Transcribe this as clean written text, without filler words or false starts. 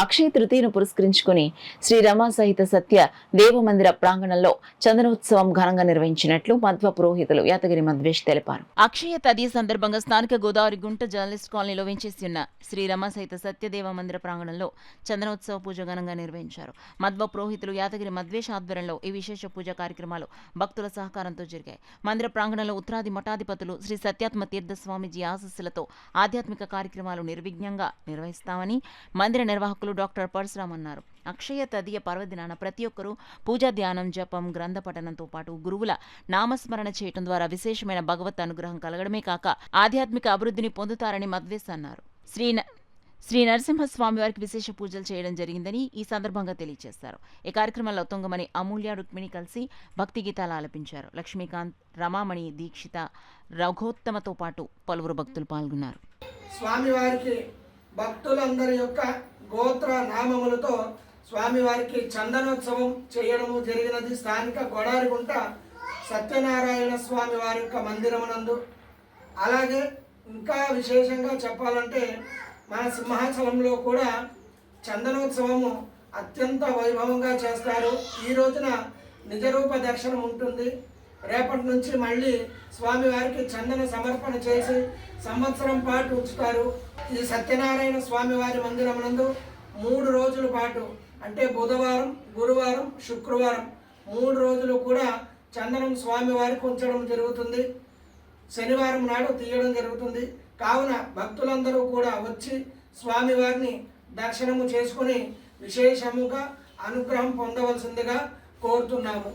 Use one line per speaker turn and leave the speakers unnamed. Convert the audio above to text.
అక్షయ తృతీయను పురస్కరించుకుని శ్రీ రమా సహిత సత్య దేవమందిర ప్రాంగణంలో చందనోత్సవం ఘనంగా నిర్వహించినట్లు మధ్వ పురోహితులు యాతగిరి మధ్వేష్ తెలిపారు. అక్షయ తదియ సందర్భంగా స్థానిక గోదావరి గుంట జర్నలిస్ట్ కాలనీలో వెంచేసి ఉన్న శ్రీ రమా సహిత సత్య దేవమందిర ప్రాంగణంలో చందనోత్సవ పూజ ఘనంగా నిర్వహించారు. మధ్వ పురోహితులు యాతగిరి మధ్వేష్ ఆధ్వర్యంలో ఈ విశేష పూజా కార్యక్రమాలు భక్తుల సహకారంతో జరిగాయి. మందిర ప్రాంగణంలో ఉత్తరాది మఠాధిపతులు శ్రీ సత్యాత్మ తీర్థ స్వామీజీ ఆశీస్సులతో ఆధ్యాత్మిక కార్యక్రమాలు నిర్విఘ్నంగా నిర్వహిస్తామని మందిర నిర్వాహకులు డాక్టర్ పరశురామ్ అన్నారు. అక్షయ తదియ పర్వదినాన ప్రతి ఒక్కరూ పూజా ధ్యానం, జపం, గ్రంథ పఠనంతో పాటు గురువుల నామస్మరణ చేయటం ద్వారా విశేషమైన భగవత్ అనుగ్రహం కలగడమే కాక ఆధ్యాత్మిక అభివృద్ధిని పొందుతారని మధ్వేష్ అన్నారు. శ్రీ నరసింహస్వామి వారికి విశేష పూజలు చేయడం జరిగిందని ఈ సందర్భంగా తెలియజేశారు. ఈ కార్యక్రమంలో తొంగమని అమూల్య, రుక్మిణి కలిసి భక్తి గీతాలు ఆలపించారు. లక్ష్మీకాంత్, రమామణి, దీక్షిత, రఘోత్తమతో పాటు పలువురు భక్తులు పాల్గొన్నారు.
స్వామివారికి భక్తులందరి యొక్క గోత్ర నామములతో స్వామివారికి చందనోత్సవం చేయడము జరిగినది. స్థానిక గొడారిగుంట సత్యనారాయణ స్వామి వారి యొక్క మందిరమునందు. అలాగే ఇంకా విశేషంగా చెప్పాలంటే మన సింహాచలంలో కూడా చందనోత్సవము అత్యంత వైభవంగా చేస్తారు. ఈ రోజున నిజరూప దర్శనం ఉంటుంది. రేపటి నుంచి మళ్ళీ స్వామివారికి చందన సమర్పణ చేసి సంవత్సరం పాటు ఉంచుతారు. ఈ సత్యనారాయణ స్వామివారి మందిరమునందు 3 రోజుల పాటు అంటే బుధవారం, గురువారం, శుక్రవారం 3 రోజులు కూడా చందనం స్వామివారికి ఉంచడం జరుగుతుంది. శనివారం నాడు తీయడం జరుగుతుంది. కావున భక్తులందరూ కూడా వచ్చి స్వామివారిని దర్శనము చేసుకుని విశేషముగా అనుగ్రహం పొందవలసిందిగా కోరుతున్నాము.